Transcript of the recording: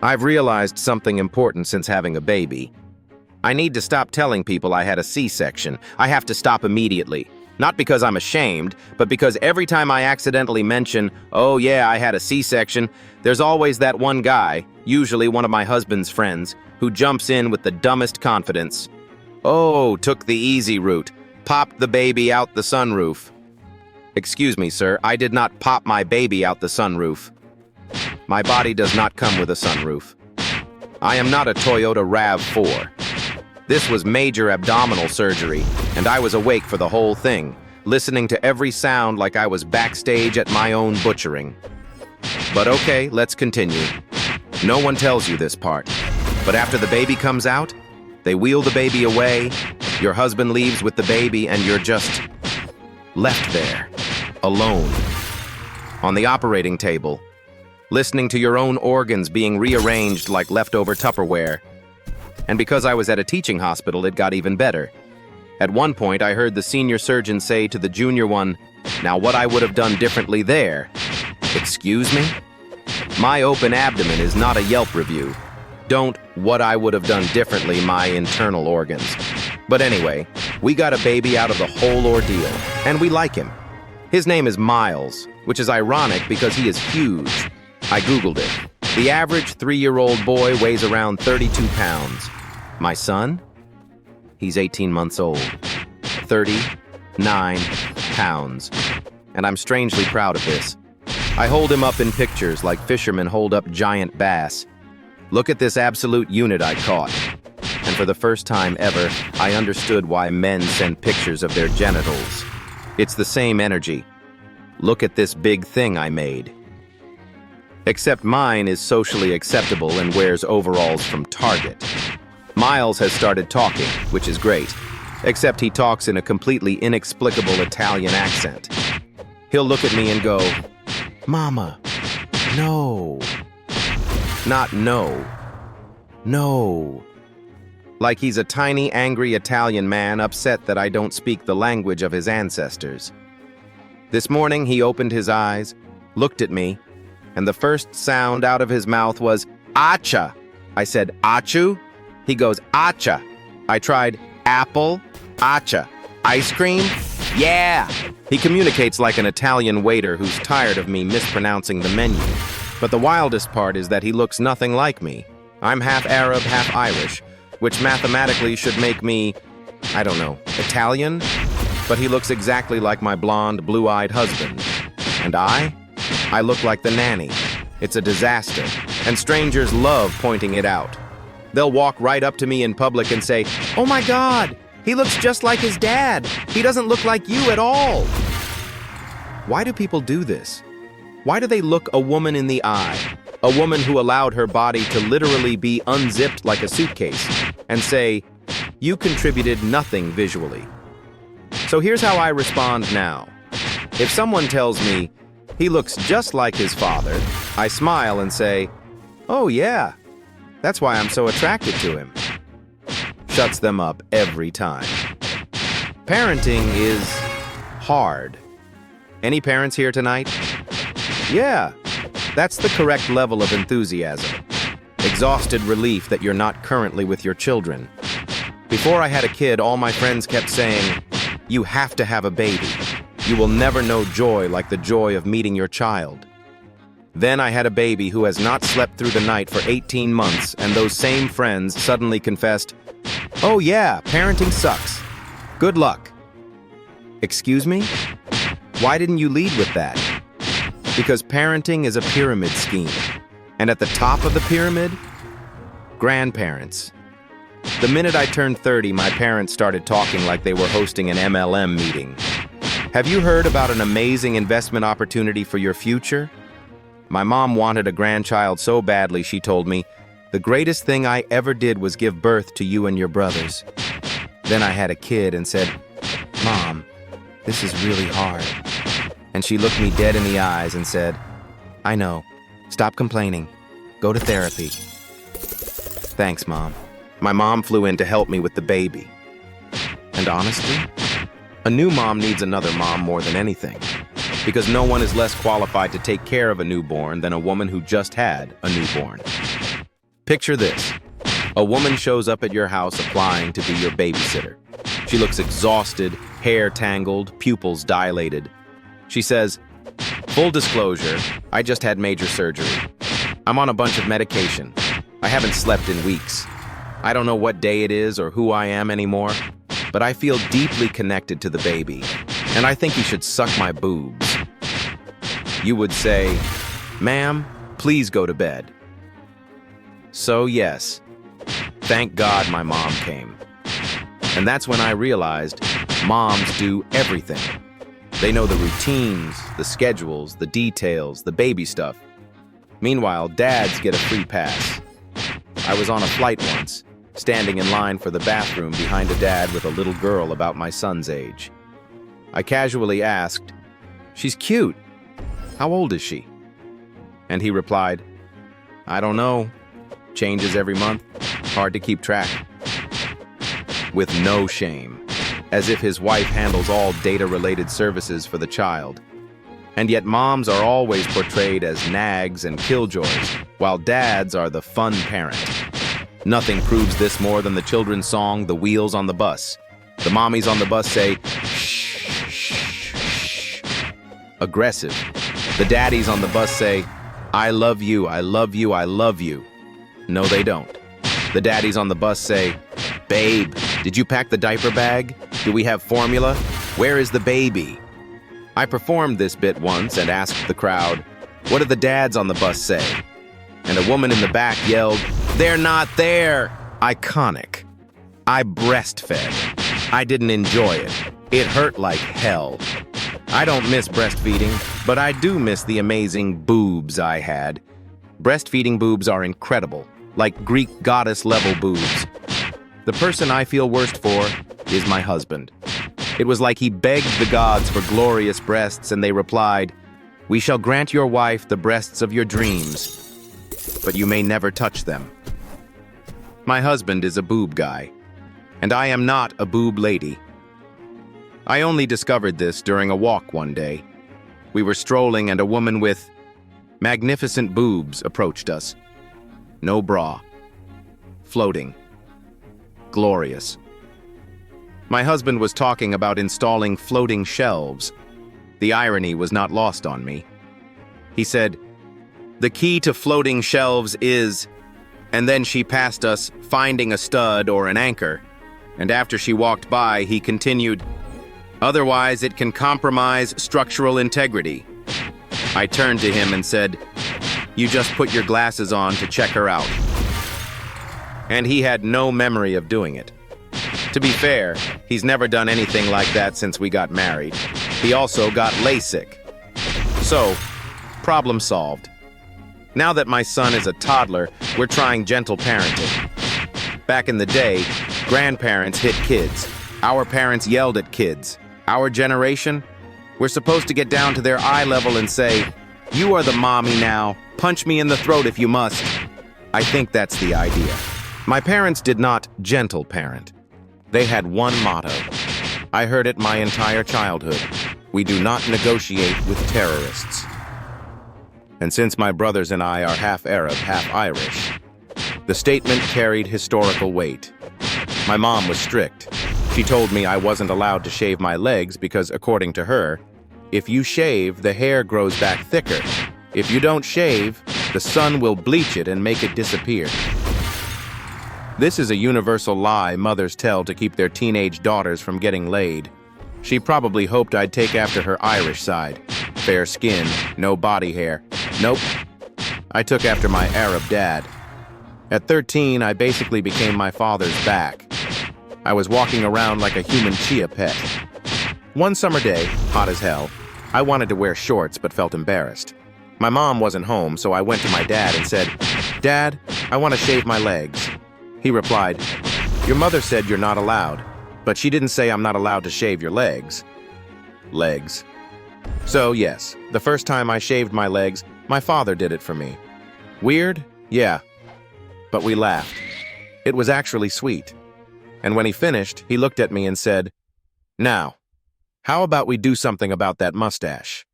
I've realized something important since having a baby. I need to stop telling people I had a C-section. I have to stop immediately. Not because I'm ashamed, but because every time I accidentally mention, "Oh yeah, I had a C-section," there's always that one guy, usually one of my husband's friends, who jumps in with the dumbest confidence. "Oh, took the easy route. Popped the baby out the sunroof." Excuse me, sir, I did not pop my baby out the sunroof. My body does not come with a sunroof. I am not a Toyota RAV4. This was major abdominal surgery, and I was awake for the whole thing, listening to every sound like I was backstage at my own butchering. But okay, let's continue. No one tells you this part. But after the baby comes out, they wheel the baby away, your husband leaves with the baby, and you're just left there, alone, on the operating table, listening to your own organs being rearranged like leftover Tupperware. And because I was at a teaching hospital, it got even better. At one point, I heard the senior surgeon say to the junior one, "Now what I would have done differently there." Excuse me? My open abdomen is not a Yelp review. Don't "what I would have done differently" my internal organs. But anyway, we got a baby out of the whole ordeal, and we like him. His name is Miles, which is ironic because he is huge. I Googled it. The average 3-year-old boy weighs around 32 pounds. My son? He's 18 months old. 39 pounds. And I'm strangely proud of this. I hold him up in pictures like fishermen hold up giant bass. Look at this absolute unit I caught. And for the first time ever, I understood why men send pictures of their genitals. It's the same energy. Look at this big thing I made. Except mine is socially acceptable and wears overalls from Target. Miles has started talking, which is great, except he talks in a completely inexplicable Italian accent. He'll look at me and go, "Mama, no." Not no. No. Like he's a tiny, angry Italian man upset that I don't speak the language of his ancestors. This morning he opened his eyes, looked at me, and the first sound out of his mouth was, "Acha." I said, "Achu?" He goes, "Acha." I tried, "Apple, acha." "Ice cream?" "Yeah." He communicates like an Italian waiter who's tired of me mispronouncing the menu. But the wildest part is that he looks nothing like me. I'm half Arab, half Irish, which mathematically should make me, I don't know, Italian? But he looks exactly like my blonde, blue-eyed husband. And I look like the nanny. It's a disaster, and strangers love pointing it out. They'll walk right up to me in public and say, "Oh my God, he looks just like his dad. He doesn't look like you at all." Why do people do this? Why do they look a woman in the eye, a woman who allowed her body to literally be unzipped like a suitcase, and say, "You contributed nothing visually"? So here's how I respond now. If someone tells me, "He looks just like his father," I smile and say, "Oh yeah, that's why I'm so attracted to him." Shuts them up every time. Parenting is hard. Any parents here tonight? Yeah, that's the correct level of enthusiasm. Exhausted relief that you're not currently with your children. Before I had a kid, all my friends kept saying, "You have to have a baby. You will never know joy like the joy of meeting your child." Then I had a baby who has not slept through the night for 18 months, and those same friends suddenly confessed, "Oh yeah, parenting sucks. Good luck." Excuse me? Why didn't you lead with that? Because parenting is a pyramid scheme. And at the top of the pyramid, grandparents. The minute I turned 30, my parents started talking like they were hosting an MLM meeting. Have you heard about an amazing investment opportunity for your future? My mom wanted a grandchild so badly, she told me, "The greatest thing I ever did was give birth to you and your brothers." Then I had a kid and said, "Mom, this is really hard." And she looked me dead in the eyes and said, "I know. Stop complaining. Go to therapy." Thanks, Mom. My mom flew in to help me with the baby. And honestly, a new mom needs another mom more than anything, because no one is less qualified to take care of a newborn than a woman who just had a newborn. Picture this. A woman shows up at your house applying to be your babysitter. She looks exhausted, hair tangled, pupils dilated. She says, "Full disclosure, I just had major surgery. I'm on a bunch of medication. I haven't slept in weeks. I don't know what day it is or who I am anymore, but I feel deeply connected to the baby, and I think you should suck my boobs." You would say, "Ma'am, please go to bed." So yes, thank God my mom came. And that's when I realized moms do everything. They know the routines, the schedules, the details, the baby stuff. Meanwhile, dads get a free pass. I was on a flight once, standing in line for the bathroom behind a dad with a little girl about my son's age. I casually asked, "She's cute. How old is she?" And he replied, "I don't know. Changes every month. Hard to keep track." With no shame, as if his wife handles all data-related services for the child. And yet moms are always portrayed as nags and killjoys, while dads are the fun parent. Nothing proves this more than the children's song, "The Wheels on the Bus." The mommies on the bus say, "Shh, shh, shh." Aggressive. The daddies on the bus say, "I love you, I love you, I love you." No, they don't. The daddies on the bus say, "Babe, did you pack the diaper bag? Do we have formula? Where is the baby?" I performed this bit once and asked the crowd, "What do the dads on the bus say?" And a woman in the back yelled, "They're not there!" Iconic. I breastfed. I didn't enjoy it. It hurt like hell. I don't miss breastfeeding, but I do miss the amazing boobs I had. Breastfeeding boobs are incredible, like Greek goddess-level boobs. The person I feel worst for is my husband. It was like he begged the gods for glorious breasts, and they replied, "We shall grant your wife the breasts of your dreams, but you may never touch them." My husband is a boob guy, and I am not a boob lady. I only discovered this during a walk one day. We were strolling and a woman with magnificent boobs approached us. No bra. Floating. Glorious. My husband was talking about installing floating shelves. The irony was not lost on me. He said, "The key to floating shelves is," and then she passed us, finding a stud or an anchor, and after she walked by, he continued, "Otherwise, it can compromise structural integrity." I turned to him and said, "You just put your glasses on to check her out." And he had no memory of doing it. To be fair, he's never done anything like that since we got married. He also got LASIK. So, problem solved. Now that my son is a toddler, we're trying gentle parenting. Back in the day, grandparents hit kids. Our parents yelled at kids. Our generation, we're supposed to get down to their eye level and say, "You are the mommy now. Punch me in the throat if you must." I think that's the idea. My parents did not gentle parent. They had one motto. I heard it my entire childhood. We do not negotiate with terrorists. And since my brothers and I are half Arab, half Irish, the statement carried historical weight. My mom was strict. She told me I wasn't allowed to shave my legs because, according to her, if you shave, the hair grows back thicker. If you don't shave, the sun will bleach it and make it disappear. This is a universal lie mothers tell to keep their teenage daughters from getting laid. She probably hoped I'd take after her Irish side. Fair skin, no body hair. Nope. I took after my Arab dad. At 13, I basically became my father's back. I was walking around like a human chia pet. One summer day, hot as hell, I wanted to wear shorts but felt embarrassed. My mom wasn't home, so I went to my dad and said, "Dad, I want to shave my legs." He replied, "Your mother said you're not allowed, but she didn't say I'm not allowed to shave your legs." Legs. So yes, the first time I shaved my legs, my father did it for me. Weird? Yeah. But we laughed. It was actually sweet. And when he finished, he looked at me and said, "Now, how about we do something about that mustache?"